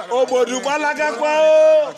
Obodu balaga kwa o.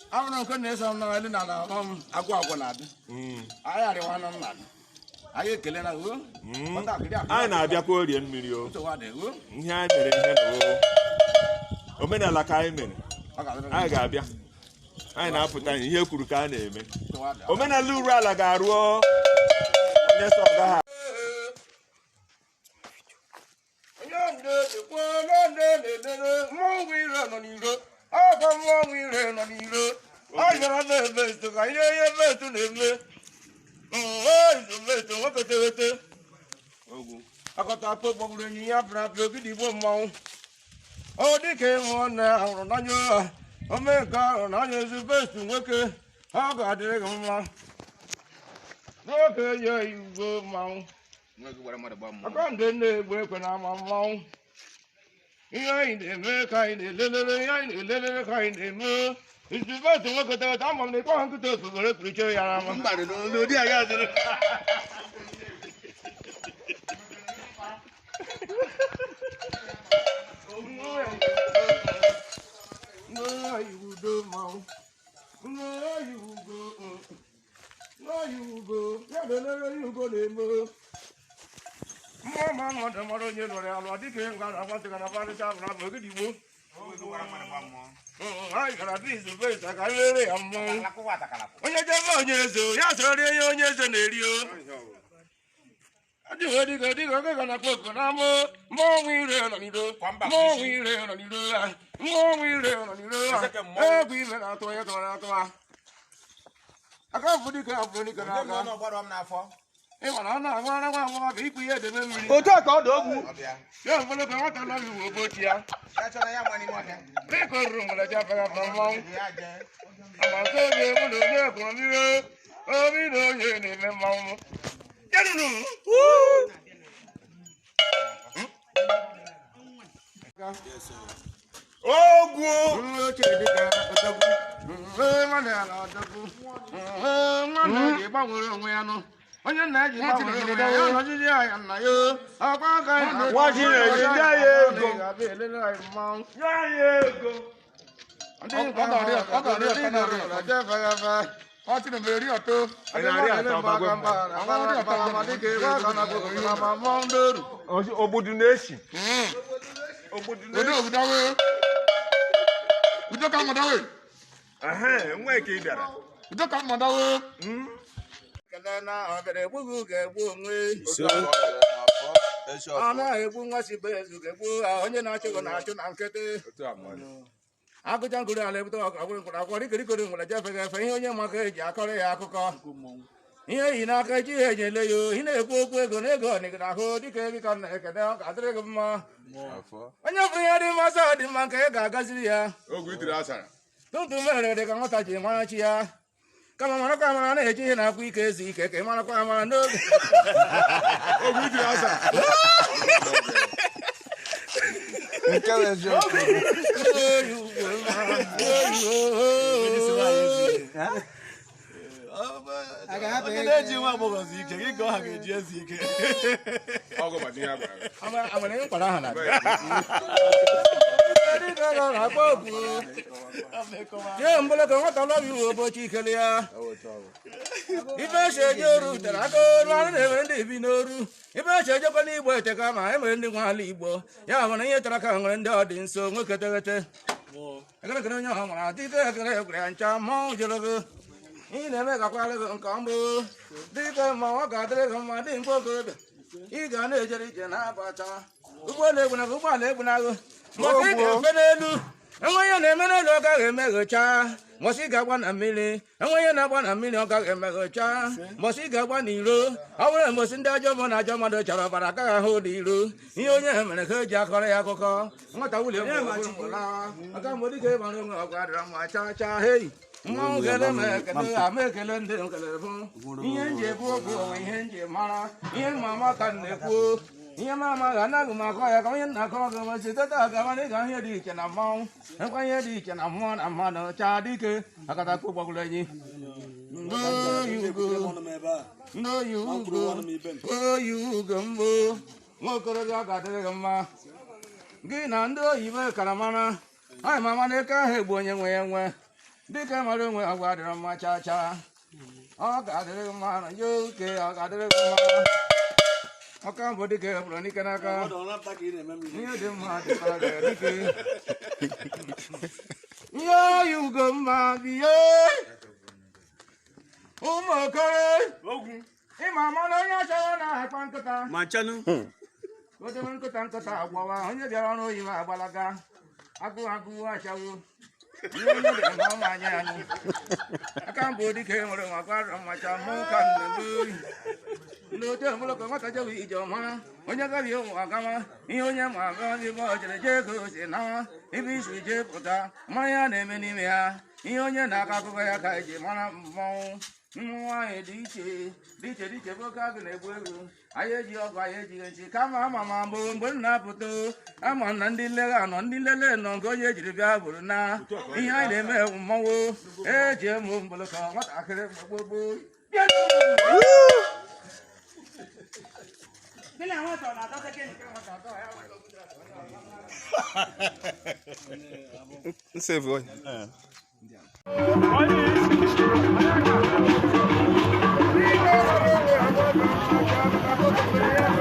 I'm not going to say I'm not I get killing a woman. I know the Aquarian video. So what they will? Omena la Cayman. I got ya. I now put in here could kind of me. Omena Lura la Garo. Yes, all I got a pop of the Nia Brady woman. Oh, they came on now on your America on your best to work. How about the okay, yeah, you go, Mount. I can't then work when I'm alone. You ain't America in the little kind of move. It's the best to look at the time on the one to talk to the preacher. I'm not going to do it. No, you do, Mom. No, you go. No, you go. You go, Mama, the mother, you know, I think I want to go about it. I'm not going to do. I got at least the face like I really am. When you don't know, yes, and I do it. I think I'm going to put on more we on you. More we on you. More we on you. Every minute I told you. I can't put it up when you can. I don't know what I'm not for. I want to be here. Oh, talk about dog. Yeah, but look at what I love you about here. That's what I am anymore. Make a room like that from home. I'm so able to work on you. Oh, we know you need a mom. Oh, go. Onye na-eji onye na-achụ na nkịtị agụjanguru ala ebe akwụkwọ nwere jefega efe ihe onye maka eji akọrọ ya akụkọ ihe yi n'aka eji ya enyele ya ị na-ekwu okwu ego na ego ọnịgị ahụ dịka ego ka na-ekene ọ ga-adịrị gị mma onye fụrụ ihe dị mmasị ọ dị mma nke ị ga-agaziri ya tụtụ mere dị ka nwata ji mara chi ya kama marakwa amara na-eji ihe na-akwụ ike ezu ike ka ị marakwa amara n'oge ye mbele ka nwata lọbi ụbọchị ikele ya ife eche eje oru tere aka oru anụ na-enwere ndị bi n'oru ife eche ejekwa n'igbo eteka ma e mere ndị nwe ala igbo ya nwere ihe tere aka nwere ndị ọ dị nso nwoke teghete ekerekere onye ọha nwara dịka ekere egwere ya ncha mmọnwụ jere gị ị na-eme gakwara gị nke ọmbụ dịka ma ọ ga-adịrị gị mma dị mkpe okorobịa ị ga na-ejere ije na-abata ụgbọelu egbunago ụgbọala egbunago mbọsị ga-efe n'elu enwe ihe na-eme n'elu ọ gaghị emeghecha mbọsị ga-agba na mmiri enwe ihe na-agba na mmiri ọ gaghị emeghecha mbọsị ga-agba n'iro ọ bụrụ mbọsị ndị ajọ mmụọ na ajọ mmadụ chọrọ ọbara agaghị ahụ dị iro ihe onye mere ka eji akọrọ ya akụkọ nwata wuli aka mgbe dịka ịgbara onwe ọgụ adịrọ mma chaa chaa hei mmanwụ kele m ekele ama ekele ndị nkelere bụ ihe nji ekwu okwu onwe ihe nji mara ihe mma ama ka m na-ekwu ihe mama ga anaghị m akọ ya ka onye nna akọrọ gị masị teta agaba na ịga ihe dị iche na mmanwụ ekwa ihe dị iche na mmụọ na mmadụ chaa dike akatakwu gbagwuru enyi oyi ugo mbụ nwa okorobịa ga-adịrị gị mma gị na ndị oyibo kara mara anyị mama na eke ahụ egbu onye nwe ya nwe dike mara onwe agwa adịrọ mma chaa chaa ọ ga-adịrị gị mma na ya oke ọ ga-adịrị gị mma ọka mbụ dike hapụrụ n'ike n'aka ihe dị mma dịkwara gị dike ihe oyi ugo mma biye ụmụ okoro ịma mana onye achọrọ na-akpa nkịta odebe nkịta agwawa onye bịara ọrụ oyibo agbalaga agụ achawo ihe onye dị mma ọma anya anyị aka mbụ dike nwere nwa gwara mmacha mụ ka nnebu n'otu ọmụlọkọ nwata jewe ije ọma onye gabi ụmụ agama ihe onye ma aga ebe ọ jere jee ego si na ebe isi jee pụta mara ya na-eme n'ime ya ihe onye na-akọ akụkọ ya ka eji mara mmọnwụ nwaanyị dị iche bụ oke agụ na-egbu egwu anyị eji ọgụ anyị ejighị nchi kama ama ma mbụ mgbe m na-apụta ama na ndị nlele anọ ndị nlele nọ nke onye ejiri bịa bụrụ na ihe anyị na-eme mmọnwụ eji emu mgbọlọkọ nwatakịrị gbogbo Save boy. Yeah.